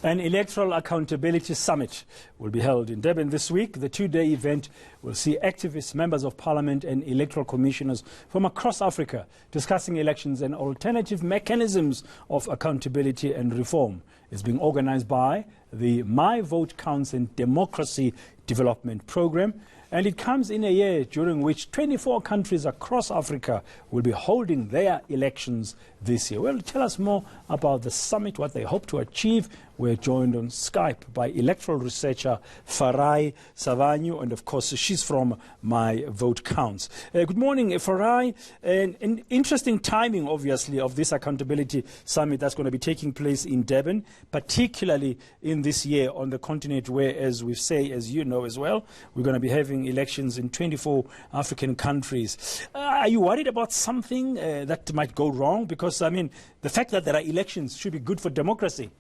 An electoral accountability summit will be held in Durban this week. The two-day event will see activists, members of Parliament and Electoral Commissioners from across Africa discussing elections and alternative mechanisms of accountability and reform. It's being organized by the My Vote Counts and Democracy Development Program, and it comes in a year during which 24 countries across Africa will be holding their elections this year. Well, tell us more about the summit, what they hope to achieve. We're joined on Skype by electoral researcher Farai Savanyu, and of course she's from My Vote Counts. Good morning, Farai. An interesting timing, obviously, of this accountability summit that's going to be taking place in Durban, particularly in this year on the continent where, as we say, as you know as well, we're going to be having elections in 24 African countries. Are you worried about something that might go wrong? Because, I mean, the fact that there are elections should be good for democracy.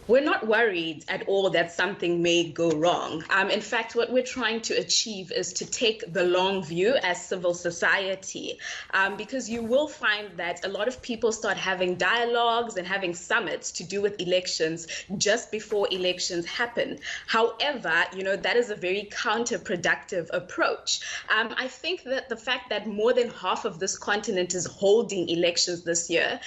We're not worried at all that something may go wrong. In fact, what we're trying to achieve is to take the long view as civil society, because you will find that a lot of people start having dialogues and having summits to do with elections just before elections happen. However, that is a very counterproductive approach. I think that the fact that more than half of this continent is holding elections this year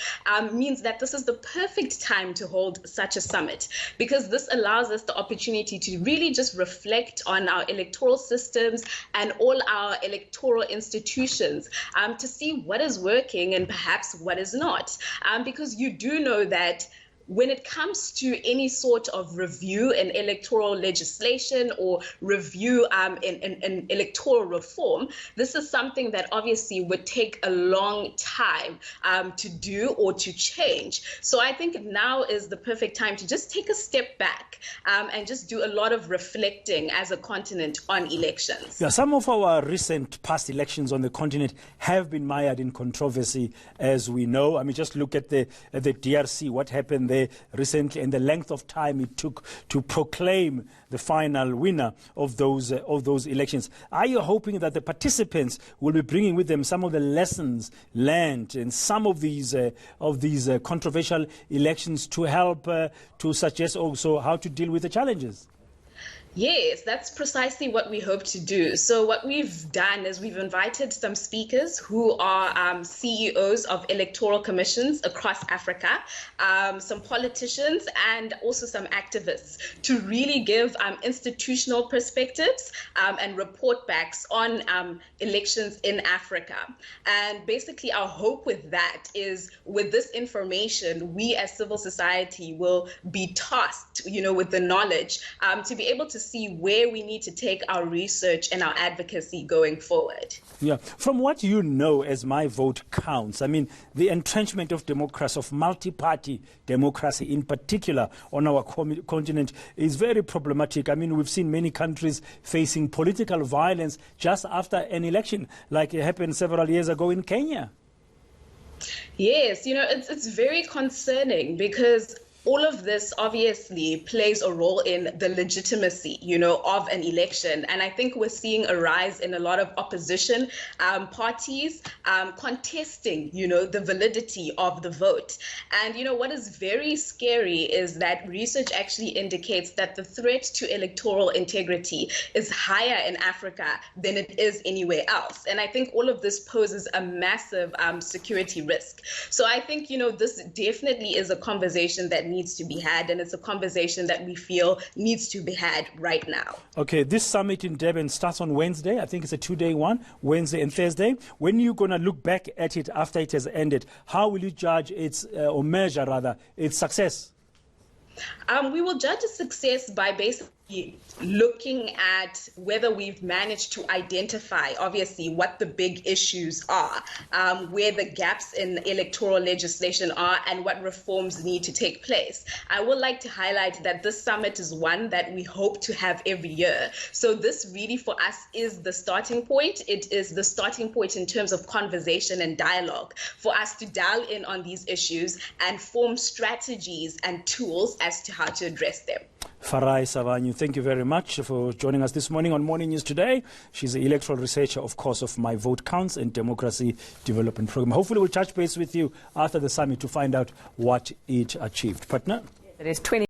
means that this is the perfect time to hold such a summit, because this allows us the opportunity to really just reflect on our electoral systems and all our electoral institutions to see what is working and perhaps what is not. Because you do know that when it comes to any sort of review in electoral legislation or review in electoral reform, this is something that obviously would take a long time to do or to change. So I think now is the perfect time to just take a step back and just do a lot of reflecting as a continent on elections. Yeah, some of our recent past elections on the continent have been mired in controversy, as we know. I mean, just look at the DRC, what happened there recently, and the length of time it took to proclaim the final winner of those elections. Are you hoping that the participants will be bringing with them some of the lessons learned in some of these controversial elections to help to suggest also how to deal with the challenges? Yes, that's precisely what we hope to do. So what we've done is we've invited some speakers who are CEOs of electoral commissions across Africa, some politicians and also some activists to really give institutional perspectives and report backs on elections in Africa. And basically our hope with that is, with this information, we as civil society will be tasked, with the knowledge to be able to see where we need to take our research and our advocacy going forward. Yeah, from what you know as My Vote Counts, I mean, the entrenchment of democracy, of multi-party democracy in particular on our continent is very problematic. I mean, we've seen many countries facing political violence just after an election, like it happened several years ago in Kenya. Yes, it's very concerning, because all of this obviously plays a role in the legitimacy, of an election. And I think we're seeing a rise in a lot of opposition parties contesting, the validity of the vote. And, what is very scary is that research actually indicates that the threat to electoral integrity is higher in Africa than it is anywhere else. And I think all of this poses a massive security risk. So I think, this definitely is a conversation that needs to be had, and it's a conversation that we feel needs to be had right now. Okay, this summit in Durban starts on Wednesday. I think it's a two-day one, Wednesday and Thursday. When you're going to look back at it after it has ended, how will you judge or measure its success? We will judge its success by basically looking at whether we've managed to identify, obviously, what the big issues are, where the gaps in electoral legislation are, and what reforms need to take place. I would like to highlight that this summit is one that we hope to have every year. So this really for us is the starting point. It is the starting point in terms of conversation and dialogue for us to dial in on these issues and form strategies and tools as to how to address them. Farai Savanyu, thank you very much for joining us this morning on Morning News Today. She's the electoral researcher, of course, of My Vote Counts and Democracy Development Program. Hopefully we'll touch base with you after the summit to find out what it achieved. Partner? Yes. That is 20